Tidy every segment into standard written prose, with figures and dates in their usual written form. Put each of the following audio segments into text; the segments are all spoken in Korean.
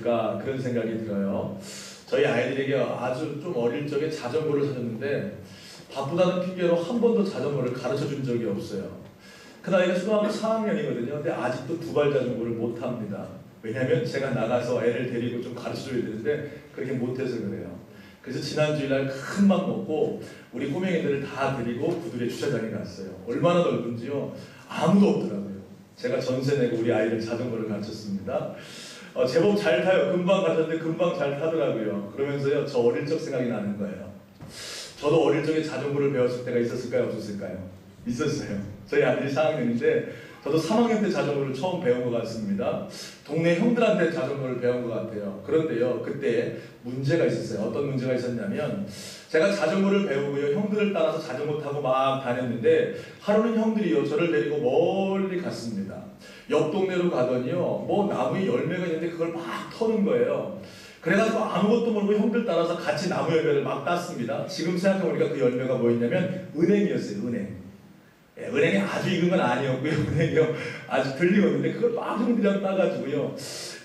있을까 그런 생각이 들어요. 저희 아이들에게 아주 좀 어릴 적에 자전거를 사줬는데 바쁘다는 핑계로 한 번도 자전거를 가르쳐 준 적이 없어요. 그 나이가 초등학교 4학년이거든요. 근데 아직도 두발 자전거를 못 합니다. 왜냐하면 제가 나가서 애를 데리고 좀 가르쳐 줘야 되는데 그렇게 못해서 그래요. 그래서 지난 주일날 큰 맘 먹고 우리 꼬맹이들을 다 데리고 구두리 주차장에 갔어요. 얼마나 넓은지요. 아무도 없더라고요. 제가 전세 내고 우리 아이를 자전거를 가르쳤습니다. 제법 잘 타요. 금방 가르쳤는데 금방 잘 타더라고요. 그러면서요, 저 어릴 적 생각이 나는 거예요. 저도 어릴 적에 자전거를 배웠을 때가 있었을까요? 없었을까요? 있었어요. 저희 아들이 4학년인데 저도 3학년 때 자전거를 처음 배운 것 같습니다. 동네 형들한테 자전거를 배운 것 같아요. 그런데요, 그때 문제가 있었어요. 어떤 문제가 있었냐면 제가 자전거를 배우고요, 형들을 따라서 자전거 타고 막 다녔는데 하루는 형들이요, 저를 데리고 멀리 갔습니다. 옆 동네로 가더니요, 뭐 나무에 열매가 있는데 그걸 막 터는 거예요. 그래가지고 아무것도 모르고 형들 따라서 같이 나무 열매를 막 땄습니다. 지금 생각해보니까 그 열매가 뭐였냐면 은행이었어요. 은행. 예, 은행이 아주 익은 건 아니었고요. 은행이요, 아주 들리었는데 그걸 막 형들이랑 따가지고요.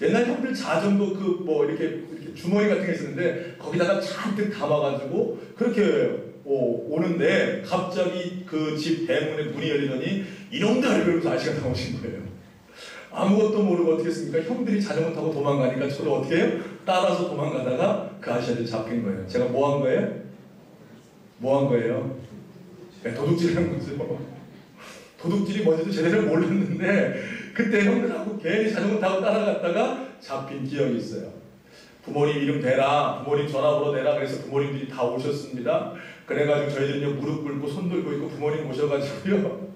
옛날 형들 자전거 그 뭐 이렇게 주머니 같은 게 있었는데 거기다가 잔뜩 담아가지고 그렇게 오는데 갑자기 그 집 대문에 문이 열리더니 이놈들 이러면서 아저씨가 나오신 거예요. 아무것도 모르고 어떻게 했습니까? 형들이 자전거 타고 도망가니까 저도 어떻게 해요? 따라서 도망가다가 그 아저씨한테 잡힌 거예요. 제가 뭐 한 거예요? 뭐 한 거예요? 네, 도둑질한 거죠. 도둑질이 뭔지도 제대로 몰랐는데 그때 형들하고 괜히 자전거 타고 따라갔다가 잡힌 기억이 있어요. 부모님 이름 대라, 부모님 전화번호 대라, 그래서 부모님들이 다 오셨습니다. 그래가지고 저희들은요, 무릎 꿇고 손 들고 있고 부모님 모셔가지고요,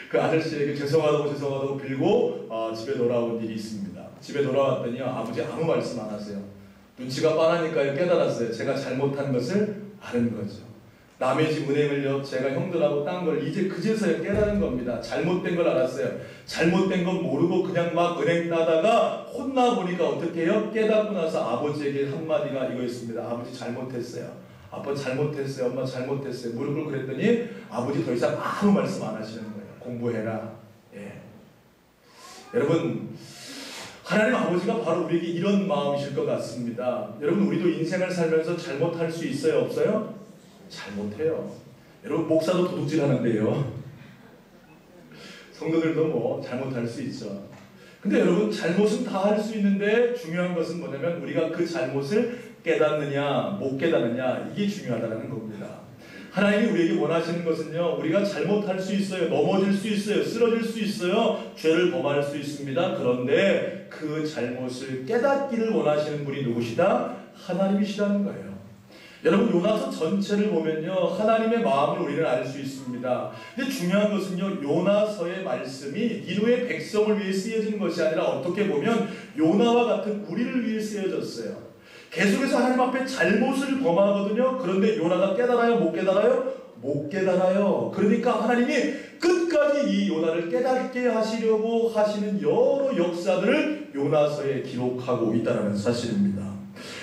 그 아저씨에게 죄송하다고 빌고 집에 돌아온 일이 있습니다. 집에 돌아왔더니요, 아버지 아무 말씀 안 하세요. 눈치가 빠르니까요, 깨달았어요. 제가 잘못한 것을 아는 거죠. 남의 집 은행을요, 제가 형들하고 딴 걸 이제 그제서야 깨달은 겁니다. 잘못된 걸 알았어요. 잘못된 건 모르고 그냥 막 은행 따다가 혼나보니까 어떻게 해요? 깨닫고 나서 아버지에게 한마디가 이거였습니다. 아버지 잘못했어요. 아빠 잘못했어요. 엄마 잘못했어요. 무릎을 그랬더니 아버지 더 이상 아무 말씀 안 하시는 거예요. 공부해라. 예. 여러분, 하나님 아버지가 바로 우리에게 이런 마음이실 것 같습니다. 여러분, 우리도 인생을 살면서 잘못할 수 있어요? 없어요? 잘못해요. 여러분, 목사도 도둑질 하는데요. 성도들도 뭐 잘못할 수 있죠. 근데 여러분, 잘못은 다 할 수 있는데 중요한 것은 뭐냐면 우리가 그 잘못을 깨닫느냐 못 깨닫느냐, 이게 중요하다는 겁니다. 하나님이 우리에게 원하시는 것은요, 우리가 잘못할 수 있어요. 넘어질 수 있어요. 쓰러질 수 있어요. 죄를 범할 수 있습니다. 그런데 그 잘못을 깨닫기를 원하시는 분이 누구시다? 하나님이시라는 거예요. 여러분, 요나서 전체를 보면요, 하나님의 마음을 우리는 알 수 있습니다. 근데 중요한 것은요, 요나서의 말씀이 니느웨 백성을 위해 쓰여진 것이 아니라 어떻게 보면 요나와 같은 우리를 위해 쓰여졌어요. 계속해서 하나님 앞에 잘못을 범하거든요. 그런데 요나가 깨달아요? 못 깨달아요? 못 깨달아요. 그러니까 하나님이 끝까지 이 요나를 깨닫게 하시려고 하시는 여러 역사들을 요나서에 기록하고 있다는 사실입니다.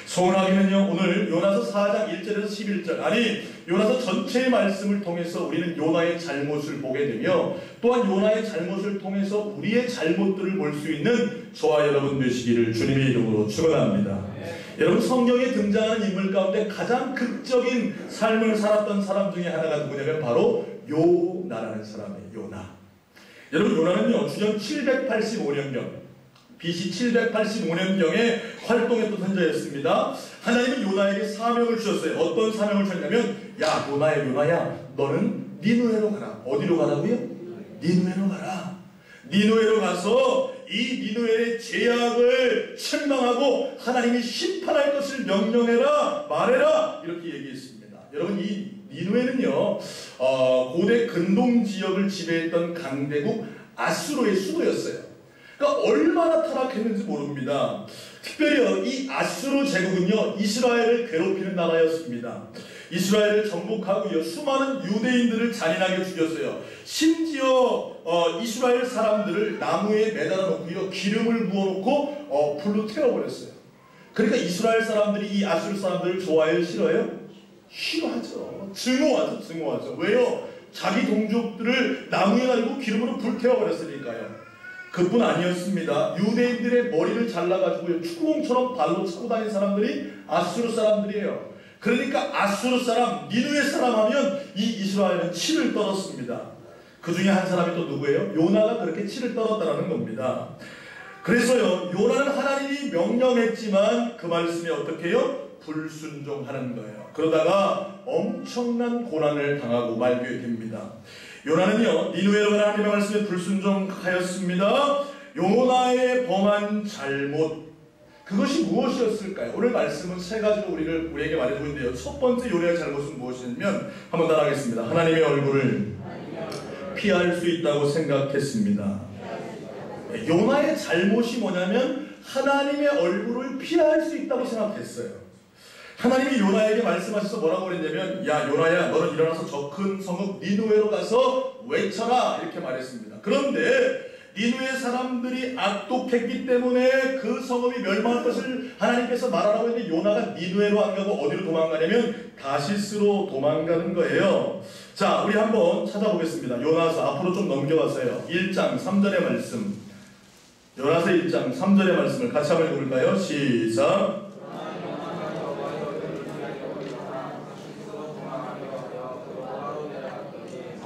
소원하기는요, 오늘 요나서 4장 1절에서 11절, 아니 요나서 전체의 말씀을 통해서 우리는 요나의 잘못을 보게 되며 또한 요나의 잘못을 통해서 우리의 잘못들을 볼 수 있는 저와 여러분 되시기를 주님의 이름으로 축원합니다. 여러분, 성경에 등장하는 인물 가운데 가장 극적인 삶을 살았던 사람 중에 하나가 누구냐면 바로 요나라는 사람이에요. 요나. 여러분, 요나는요, 주전 785년경 BC 785년경에 활동했던 선자였습니다. 하나님은 요나에게 사명을 주셨어요. 어떤 사명을 주셨냐면, 야 요나야, 너는 니느웨로 가라. 어디로 가라고요? 니느웨로 가라. 니느웨로 가서 이 니느웨의 죄악을 책망하고 하나님이 심판할 것을 명령해라, 말해라, 이렇게 얘기했습니다. 여러분, 이 니느웨는요, 고대 근동 지역을 지배했던 강대국 아수르의 수도였어요. 그러니까 얼마나 타락했는지 모릅니다. 특별히 이 아수르 제국은요, 이스라엘을 괴롭히는 나라였습니다. 이스라엘을 정복하고요, 수많은 유대인들을 잔인하게 죽였어요. 심지어 이스라엘 사람들을 나무에 매달아 놓고요, 기름을 부어놓고 불로 태워버렸어요. 그러니까 이스라엘 사람들이 이 아수르 사람들을 좋아해요? 싫어해요? 싫어하죠. 증오하죠. 왜요? 자기 동족들을 나무에 달고 기름으로 불태워버렸으니까요. 그뿐 아니었습니다. 유대인들의 머리를 잘라가지고 축구공처럼 발로 차고 다니는 사람들이 아수르 사람들이에요. 그러니까 아수르 사람, 니느웨 사람 하면 이 이스라엘은 치를 떨었습니다. 그 중에 한 사람이 또 누구예요? 요나가 그렇게 치를 떨었다는 겁니다. 그래서요, 요나는 하나님이 명령했지만 그 말씀이 어떻게 해요? 불순종하는 거예요. 그러다가 엄청난 고난을 당하고 말게 됩니다. 요나는요, 니느웨로 가는 하나님의 말씀에 불순종하였습니다. 요나의 범한 잘못, 그것이 무엇이었을까요? 오늘 말씀은 세 가지로 우리에게 말해주고 있는데요. 첫 번째 요나의 잘못은 무엇이냐면, 한번 따라하겠습니다. 하나님의 얼굴을 피할 수 있다고 생각했습니다. 요나의 잘못이 뭐냐면 하나님의 얼굴을 피할 수 있다고 생각했어요. 하나님이 요나에게 말씀하셔서 뭐라고 그랬냐면, 야 요나야, 너는 일어나서 저 큰 성읍 니느웨로 가서 외쳐라, 이렇게 말했습니다. 그런데 니느웨 사람들이 악독했기 때문에 그 성읍이 멸망할 것을 하나님께서 말하라고 했는데 요나가 니느웨로 안 가고 어디로 도망가냐면 다시스로 도망가는 거예요. 자, 우리 한번 찾아보겠습니다. 요나서 앞으로 좀 넘겨가세요. 1장 3절의 말씀, 요나서 1장 3절의 말씀을 같이 한번 읽어볼까요? 시작.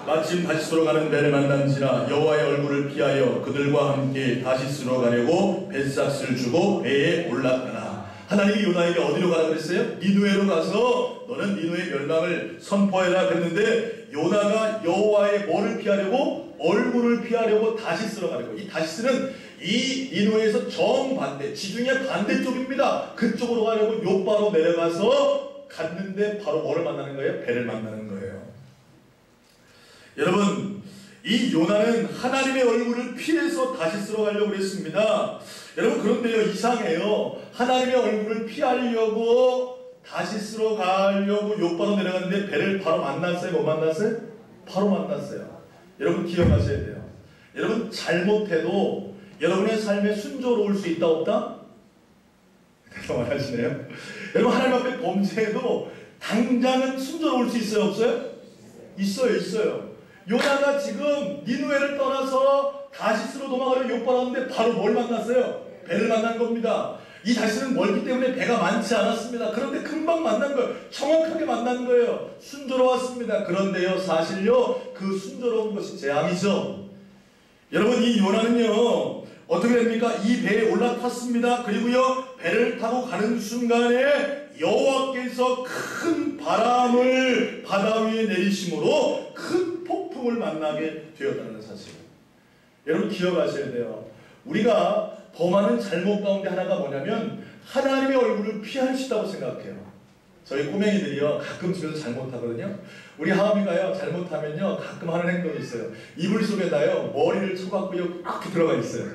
마침 다시스로 가는 배를 만난지라 여호와의 얼굴을 피하여 그들과 함께 다시스로 가려고 뱃삭을 주고 배에 올랐더라. 하나님이 요나에게 어디로 가라 그랬어요? 니느웨로 가서 너는 니느웨 멸망을 선포해라 그랬는데, 요나가 여호와의 뭐를 피하려고? 얼굴을 피하려고 다시스로 가려고. 이 다시스는 이 니느웨에서 정반대, 지중해 반대쪽입니다. 그쪽으로 가려고 요바로 내려가서 갔는데 바로 뭐를 만나는 거예요? 배를 만나는 거예요. 여러분, 이 요나는 하나님의 얼굴을 피해서 다시스로 가려고 그랬습니다. 여러분, 그런데요, 이상해요. 하나님의 얼굴을 피하려고 다시스로 가려고 요바로 내려갔는데 배를 바로 만났어요? 못 만났어요? 바로 만났어요. 여러분 기억하셔야 돼요. 여러분, 잘못해도 여러분의 삶에 순조로울 수 있다 없다? 대답 안 하시네요. 여러분, 하나님 앞에 범죄해도 당장은 순조로울 수 있어요 없어요? 있어요, 있어요. 요나가 지금 니느웨를 떠나서 다시스로 도망가려고 요바라는데 바로 뭘 만났어요? 배를 만난 겁니다. 이 다시스는 멀기 때문에 배가 많지 않았습니다. 그런데 금방 만난 거예요. 정확하게 만난 거예요. 순조로웠습니다. 그런데요, 사실요, 그 순조로운 것이 재앙이죠. 여러분, 이 요나는요 어떻게 됩니까? 이 배에 올라탔습니다. 그리고요, 배를 타고 가는 순간에 여호와께서 큰 바람을 바다 위에 내리심으로 큰 폭풍을 만나게 되었다는 사실. 여러분 기억하셔야 돼요. 우리가 범하는 잘못 가운데 하나가 뭐냐면 하나님의 얼굴을 피할 수 있다고 생각해요. 저희 꼬맹이들이요 가끔 집에서 잘못하거든요. 우리 하은이가요 잘못하면요 가끔 하는 행동이 있어요. 이불 속에다요 머리를 쳐갖고요 이렇게 들어가 있어요.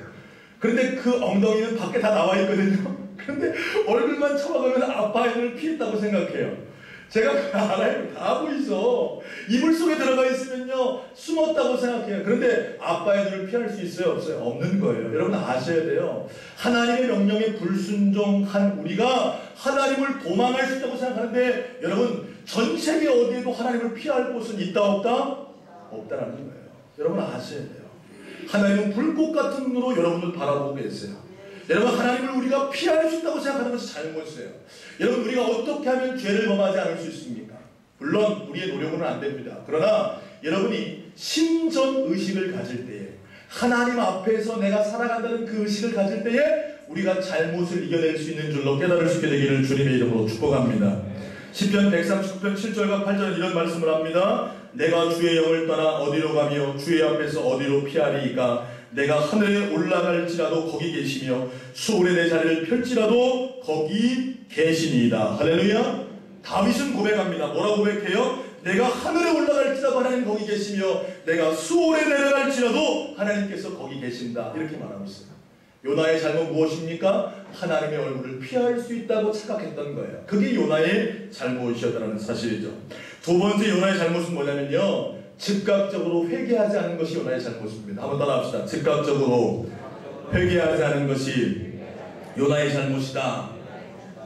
그런데 그 엉덩이는 밖에 다 나와 있거든요. 그런데 얼굴만 쳐박으면 아빠의 눈을 피했다고 생각해요. 제가 알아요. 다 보이죠. 이불 속에 들어가 있으면요 숨었다고 생각해요. 그런데 아빠의 눈을 피할 수 있어요 없어요? 없는 거예요. 여러분 아셔야 돼요. 하나님의 명령에 불순종한 우리가 하나님을 도망할 수 있다고 생각하는데, 여러분 전 세계 어디에도 하나님을 피할 곳은 있다 없다? 없다라는 거예요. 여러분 아셔야 돼요. 하나님은 불꽃 같은 눈으로 여러분을 바라보고 계세요. 여러분 하나님을 우리가 피할 수 있다고 생각하는 것이 잘못이에요. 여러분 우리가 어떻게 하면 죄를 범하지 않을 수 있습니까? 물론 우리의 노력으로는 안 됩니다. 그러나 여러분이 신전의식을 가질 때에, 하나님 앞에서 내가 살아간다는 그 의식을 가질 때에 우리가 잘못을 이겨낼 수 있는 줄로 깨달을 수 있게 되기를 주님의 이름으로 축복합니다. 시편 139편 7절과 8절은 이런 말씀을 합니다. 내가 주의 영을 떠나 어디로 가며 주의 앞에서 어디로 피하리이까? 내가 하늘에 올라갈지라도 거기 계시며 수월에 내 자리를 펼지라도 거기 계시니이다. 할렐루야. 다윗은 고백합니다. 뭐라고 고백해요? 내가 하늘에 올라갈지라도 하나님 거기 계시며 내가 수월에 내려갈지라도 하나님께서 거기 계신다. 이렇게 말하고 있어요. 요나의 잘못 무엇입니까? 하나님의 얼굴을 피할 수 있다고 착각했던 거예요. 그게 요나의 잘못이었다는 사실이죠. 두 번째 요나의 잘못은 뭐냐면요, 즉각적으로 회개하지 않은 것이 요나의 잘못입니다. 한번 따라합시다. 즉각적으로 회개하지 않은 것이 요나의 잘못이다.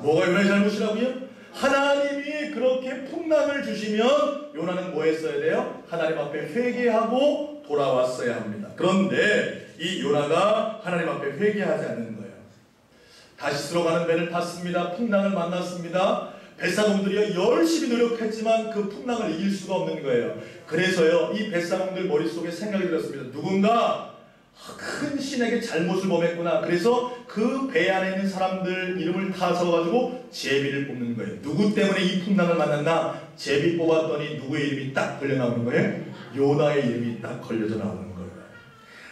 뭐가 요나의 잘못이라고요? 하나님이 그렇게 풍랑을 주시면 요나는 뭐 했어야 돼요? 하나님 앞에 회개하고 돌아왔어야 합니다. 그런데 이 요나가 하나님 앞에 회개하지 않는 거예요. 다시스로 가는 배를 탔습니다. 풍랑을 만났습니다. 뱃사공들이 열심히 노력했지만 그 풍랑을 이길 수가 없는 거예요. 그래서요, 이 뱃사공들 머릿속에 생각이 들었습니다. 누군가 큰 신에게 잘못을 범했구나. 그래서 그 배 안에 있는 사람들 이름을 다 적어가지고 제비를 뽑는 거예요. 누구 때문에 이 풍랑을 만났나? 제비 뽑았더니 누구의 이름이 딱 걸려 나오는 거예요? 요나의 이름이 딱 걸려져 나오는 거예요.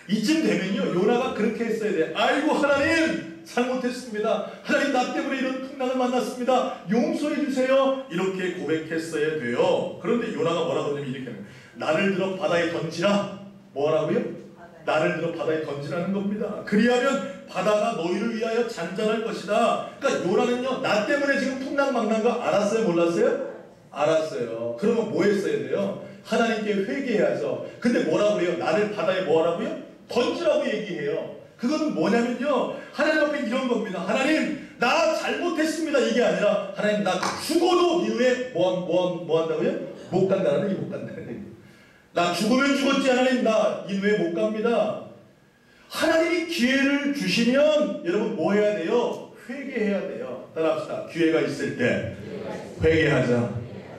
이쯤 되면요, 요나가 그렇게 했어야 돼요. 아이고 하나님, 잘못했습니다. 하나님, 나 때문에 이런 풍랑을 만났습니다. 용서해 주세요. 이렇게 고백했어야 돼요. 그런데 요나가 뭐라고 하냐면 이렇게 하는 거예요. 나를 들어 바다에 던지라. 뭐라고요? 나를 들어 바다에 던지라는 겁니다. 그리하면 바다가 너희를 위하여 잔잔할 것이다. 그러니까 요나는요, 나 때문에 지금 풍랑 만난 거 알았어요? 몰랐어요? 알았어요. 그러면 뭐 했어야 돼요? 하나님께 회개해야죠. 근데 뭐라고 해요? 나를 바다에 뭐 하라고요? 던지라고 얘기해요. 그거는 뭐냐면요, 하나님 앞에 이런 겁니다. 하나님, 나 잘못했습니다. 이게 아니라 하나님, 나 죽어도 이후에 뭐 한다고요? 못 간다는 얘기, 못 간다는 얘기. 나 죽으면 죽었지 하나님, 나 이후에 못 갑니다. 하나님이 기회를 주시면 여러분 뭐 해야 돼요? 회개해야 돼요. 따라합시다. 기회가 있을 때 회개하자.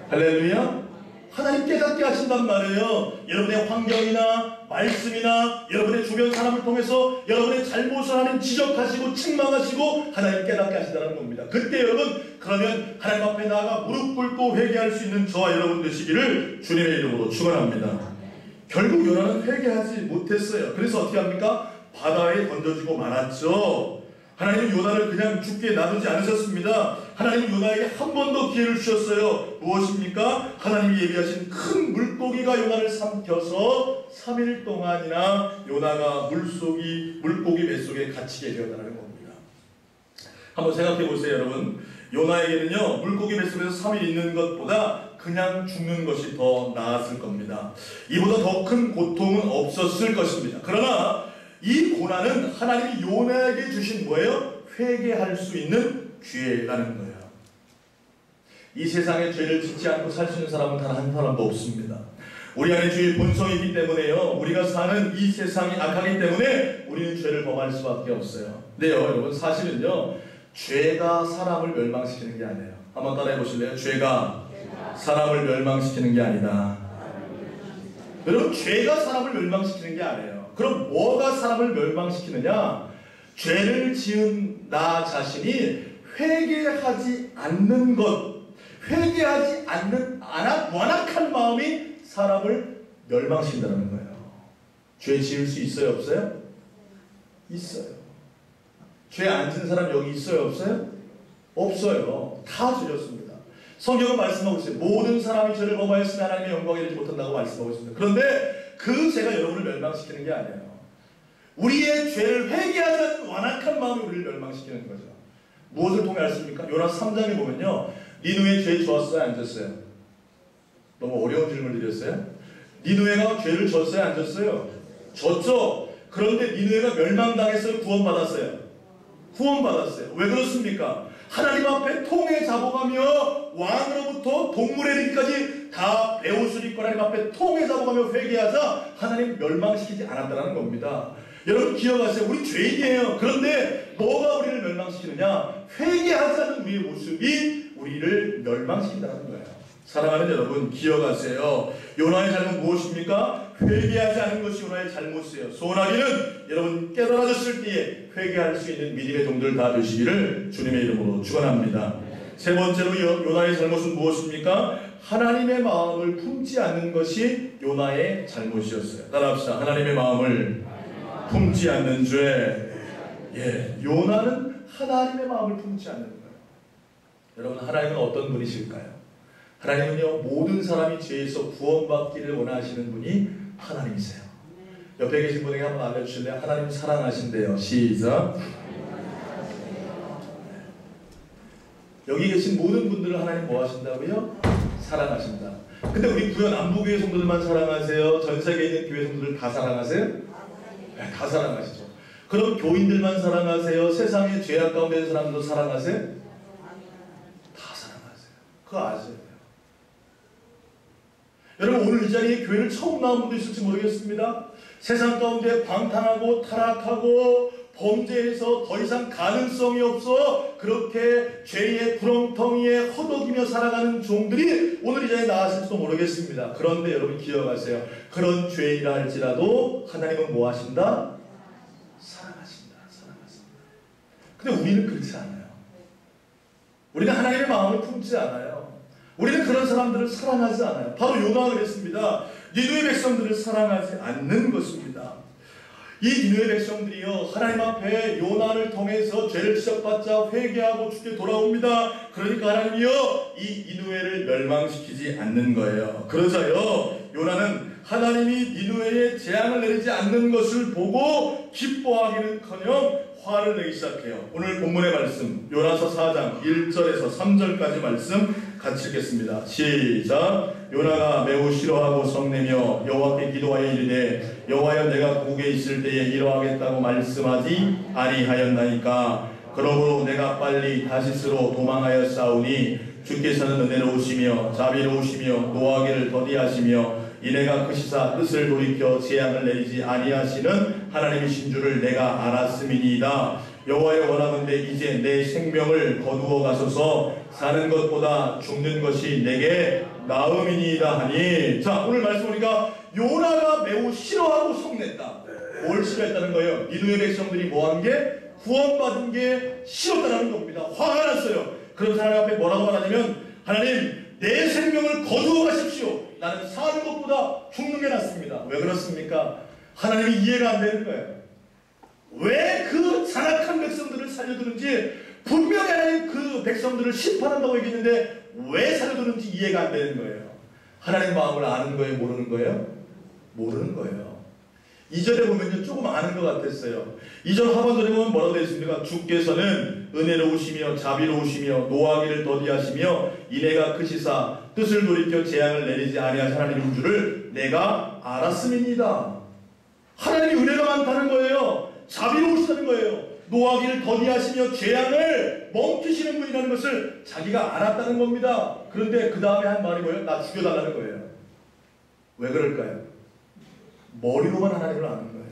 할렐루야. 하나님 깨닫게 하신단 말이에요. 여러분의 환경이나 말씀이나 여러분의 주변 사람을 통해서 여러분의 잘못을 하나님 지적하시고 책망하시고 하나님 깨닫게 하신다는 겁니다. 그때 여러분, 그러면 하나님 앞에 나아가 무릎 꿇고 회개할 수 있는 저와 여러분 되시기를 주님의 이름으로 축원합니다. 결국 요나는 회개하지 못했어요. 그래서 어떻게 합니까? 바다에 던져지고 말았죠. 하나님은 요나를 그냥 죽게 놔두지 않으셨습니다. 하나님은 요나에게 한 번 더 기회를 주셨어요. 무엇입니까? 하나님이 예비하신 큰 물고기가 요나를 삼켜서 3일 동안이나 요나가 물고기 뱃속에 갇히게 되었다는 겁니다. 한번 생각해 보세요, 여러분. 요나에게는요, 물고기 뱃속에서 3일 있는 것보다 그냥 죽는 것이 더 나았을 겁니다. 이보다 더 큰 고통은 없었을 것입니다. 그러나 이 고난은 하나님이 요나에게 주신 뭐예요? 회개할 수 있는 기회라는 거예요. 이 세상에 죄를 짓지 않고 살 수 있는 사람은 단 한 사람도 없습니다. 우리 안에 죄의 본성이기 때문에요, 우리가 사는 이 세상이 악하기 때문에 우리는 죄를 범할 수밖에 없어요. 근데요, 여러분, 사실은요, 죄가 사람을 멸망시키는 게 아니에요. 한번 따라해 보실래요? 죄가 사람을 멸망시키는 게 아니다. 여러분, 죄가 사람을 멸망시키는 게 아니에요. 그럼 뭐가 사람을 멸망시키느냐? 죄를 지은 나 자신이 회개하지 않는 것, 회개하지 않는 완악한 마음이 사람을 멸망시킨다는 거예요. 죄 지을 수 있어요, 없어요? 있어요. 죄 안 지은 사람 여기 있어요, 없어요? 없어요. 다 지렸습니다. 성경은 말씀하고 있어요. 모든 사람이 죄를 범하였으면 하나님의 영광에 이르지 못한다고 말씀하고 있습니다. 그런데 그 죄가 여러분을 멸망시키는 게 아니에요. 우리의 죄를 회개하지 않는 완악한 마음이 우리를 멸망시키는 거죠. 무엇을 통해 알습니까? 요나 3장에 보면요, 니느웨 죄 졌어요, 안 졌어요? 너무 어려운 질문을 드렸어요? 니느웨가 죄를 졌어요, 안 졌어요? 졌죠. 그런데 니느웨가 멸망당했어요, 구원받았어요? 구원받았어요. 왜 그렇습니까? 하나님 앞에 통에 잡아가며 왕으로부터 동물에 이르기까지 다 베옷을 입고 하나님 앞에 통에 잡아가며 회개하자 하나님 멸망시키지 않았다는 겁니다. 여러분 기억하세요. 우리 죄인이에요. 그런데 뭐가 우리를 멸망시키느냐? 회개하지 않는 우리의 모습이 우리를 멸망시킨다는 거예요. 사랑하는 여러분 기억하세요. 요나의 잘못 무엇입니까? 회개하지 않은 것이 요나의 잘못이에요. 소원하기는 여러분 깨달아졌을 때에 회개할 수 있는 믿음의 종들 다 되시기를 주님의 이름으로 축원합니다. 세 번째로 요나의 잘못은 무엇입니까? 하나님의 마음을 품지 않는 것이 요나의 잘못이었어요. 따라합시다. 하나님의 마음을 품지 않는 죄. 요나는 하나님의 마음을 품지 않는 거예요. 여러분, 하나님은 어떤 분이실까요? 하나님은요, 모든 사람이 죄에서 구원받기를 원하시는 분이 하나님이세요. 옆에 계신 분에게 한번 알려주실래요? 하나님 사랑하신대요. 시작. 여기 계신 모든 분들을 하나님 뭐 하신다고요? 사랑하신다. 근데 우리 구현 남부교회 성도들만 사랑하세요? 전 세계에 있는 교회 성도들 다 사랑하세요? 네, 다 사랑하시죠. 그럼 교인들만 사랑하세요? 세상에 죄악 가운데 있는 사람들도 사랑하세요? 다 사랑하세요. 그거 아세요? 여러분 오늘 이 자리에 교회를 처음 나온 분도 있을지 모르겠습니다. 세상 가운데 방탕하고 타락하고 범죄에서 더 이상 가능성이 없어 그렇게 죄의 구렁텅이에 허덕이며 살아가는 종들이 오늘 이 자리에 나왔을지도 모르겠습니다. 그런데 여러분 기억하세요. 그런 죄이라 할지라도 하나님은 뭐 하신다? 사랑하신다. 사랑하신다. 근데 우리는 그렇지 않아요. 우리는 하나님의 마음을 품지 않아요. 우리는 그런 사람들을 사랑하지 않아요. 바로 요나가 그랬습니다. 니느웨 백성들을 사랑하지 않는 것입니다. 이 니느웨 백성들이요 하나님 앞에 요나를 통해서 죄를 지적받자 회개하고 주께 돌아옵니다. 그러니까 하나님이요 이 니느웨를 멸망시키지 않는 거예요. 그러자요 요나는 하나님이 니느웨에 재앙을 내리지 않는 것을 보고 기뻐하기는커녕 화를 내기 시작해요. 오늘 본문의 말씀 요나서 4장 1절에서 3절까지 말씀 같이 읽겠습니다. 시작. 요나가 매우 싫어하고 성내며 여호와께 기도하여 이르되 여호와여 내가 고국에 있을 때에 이러하겠다고 말씀하지 아니하였나이까. 그러므로 내가 빨리 다시스로 도망하여 싸우니 주께서는 은혜로우시며 자비로우시며 노하기를 더디하시며 이내가 그 시사 뜻을 돌이켜 재앙을 내리지 아니하시는 하나님이신 줄을 내가 알았음이니이다. 여호와여 원하건대 이제 내 생명을 거두어 가소서. 사는 것보다 죽는 것이 내게 나음이니이다 하니. 자 오늘 말씀 보니까 요나가 매우 싫어하고 성냈다. 뭘 싫어했다는 거예요? 니느웨 백성들이 뭐한 게? 구원받은 게 싫었다는 겁니다. 화가 났어요. 그래서 하나님 앞에 뭐라고 말하냐면 하나님 내 생명을 거두어 가십시오. 나는 사는 것보다 죽는 게 낫습니다. 왜 그렇습니까? 하나님이 이해가 안 되는 거예요. 왜 그 잔악한 백성들을 살려두는지 분명히 하나님 그 백성들을 심판한다고 얘기했는데 왜 살려두는지 이해가 안 되는 거예요. 하나님 마음을 아는 거예요? 모르는 거예요? 모르는 거예요. 2절에 보면 조금 아는 것 같았어요. 2절 하반절에 보면 뭐라고 되어 있습니까? 주께서는 은혜로우시며 자비로우시며 노하기를 더디하시며 이내가 크시사 뜻을 돌이켜 재앙을 내리지 아니하신 하나님인 줄을 내가 알았음이니이다. 하나님이 은혜가 많다는 거예요. 자비로우시다는 거예요. 노하기를 더디하시며 재앙을 멈추시는 분이라는 것을 자기가 알았다는 겁니다. 그런데 그 다음에 한 말이 뭐예요? 나 죽여달라는 거예요. 왜 그럴까요? 머리로만 하나님을 아는 거예요.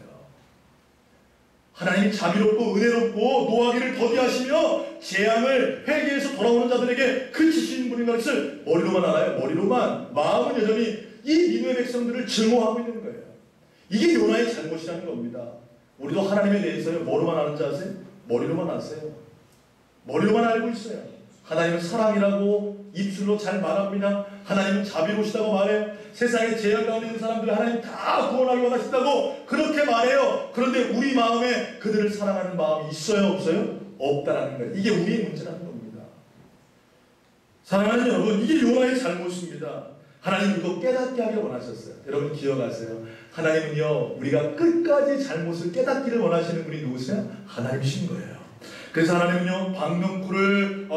하나님이 자비롭고 은혜롭고 노하기를 더디하시며 재앙을 회개해서 돌아오는 자들에게 그치시는 분인 것을 머리로만 알아요. 머리로만. 마음은 여전히 이 니느웨 백성들을 증오하고 있는 거예요. 이게 요나의 잘못이라는 겁니다. 우리도 하나님에 대해서요 뭐로만 아는지 아세요? 머리로만 아세요. 머리로만 알고 있어요. 하나님은 사랑이라고 입술로 잘 말합니다. 하나님은 자비로우시다고 말해요. 세상에 재앙 가운데 있는 사람들 하나님 다 구원하기 원하신다고 그렇게 말해요. 그런데 우리 마음에 그들을 사랑하는 마음이 있어요 없어요? 없다라는 거예요. 이게 우리의 문제라는 겁니다. 사랑하는 여러분 이게 요나의 잘못입니다. 하나님 이거 깨닫게 하길 원하셨어요. 여러분 기억하세요. 하나님은요 우리가 끝까지 잘못을 깨닫기를 원하시는 분이 누구세요? 하나님이신 거예요. 그래서 하나님은요 박명쿨을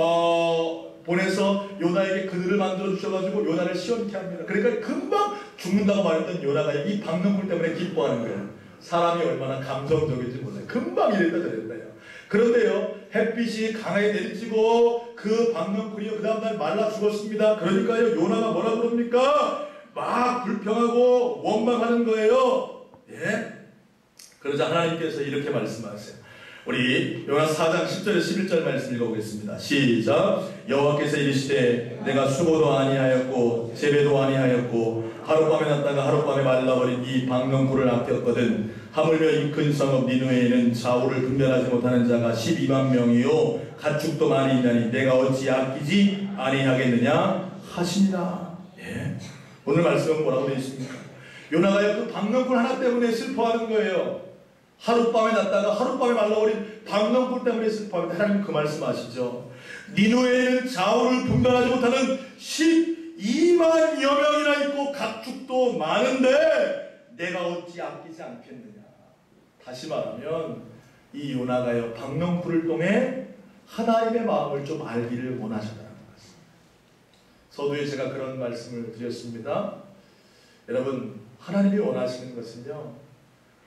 보내서 요나에게 그늘을 만들어 주셔가지고 요나를 시원케 합니다. 그러니까 금방 죽는다고 말했던 요나가 이 박명쿨 때문에 기뻐하는 거예요. 사람이 얼마나 감성적인지 몰라요. 금방 이랬다 저랬다요. 그런데요 햇빛이 강하게 내리치고 그 박명쿨이요 그 다음날 말라 죽었습니다. 그러니까요 요나가 뭐라 그럽니까? 막 불평하고 원망하는 거예요. 예? 그러자 하나님께서 이렇게 말씀하세요. 우리 요나 4장 10절에서 11절 말씀 읽어보겠습니다. 시작. 여호와께서 이르시되 내가 수고도 아니하였고 재배도 아니하였고 하룻밤에 났다가 하룻밤에 말라버린 이 박명쿨을 아꼈거든. 하물며 이 큰 성읍 니느웨에는 좌우를 분별하지 못하는 자가 12만 명이요 가축도 많이 있나니 내가 어찌 아끼지 아니하겠느냐 하시니라. 예. 오늘 말씀은 뭐라고 되어 있습니까? 요나가 그 박명쿨 하나 때문에 슬퍼하는 거예요. 하룻밤에 났다가 하룻밤에 말라버린 박명쿨 때문에 슬퍼합니다. 하나님 그 말씀 아시죠? 니느웨에는 좌우를 분별하지 못하는 12만여 명이나 있고 가축도 많은데 내가 어찌 아끼지 않겠느냐. 다시 말하면 이 요나가요 박명쿨을 통해 하나님의 마음을 좀 알기를 원하셨다는 것입니다. 서두에 제가 그런 말씀을 드렸습니다. 여러분 하나님이 원하시는 것은요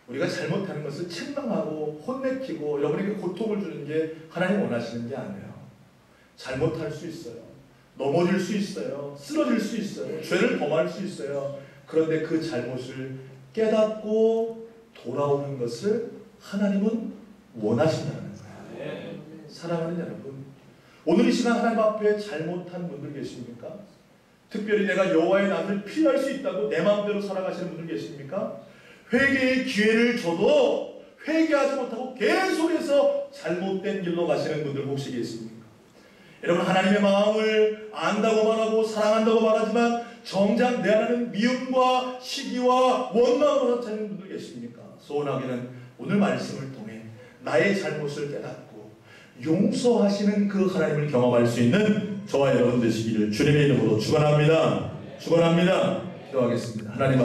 우리가 잘못하는 것을 책망하고 혼내키고 여러분에게 고통을 주는 게 하나님 원하시는 게 아니에요. 잘못할 수 있어요. 넘어질 수 있어요. 쓰러질 수 있어요. 죄를 범할 수 있어요. 그런데 그 잘못을 깨닫고 돌아오는 것을 하나님은 원하신다는 거예요. 사랑하는 여러분, 오늘 이 시간 하나님 앞에 잘못한 분들 계십니까? 특별히 내가 여호와의 낯을 피할 수 있다고 내 마음대로 살아가시는 분들 계십니까? 회개의 기회를 줘도 회개하지 못하고 계속해서 잘못된 길로 가시는 분들 혹시 계십니까? 여러분, 하나님의 마음을 안다고 말하고 사랑한다고 말하지만 정작 내 안에는 미움과 시기와 원망으로 사는 분들 계십니까? 소원하기는 오늘 말씀을 통해 나의 잘못을 깨닫고 용서하시는 그 하나님을 경험할 수 있는 저와 여러분 되시기를 주님의 이름으로 축원합니다. 축원합니다. 기도하겠습니다. 하나님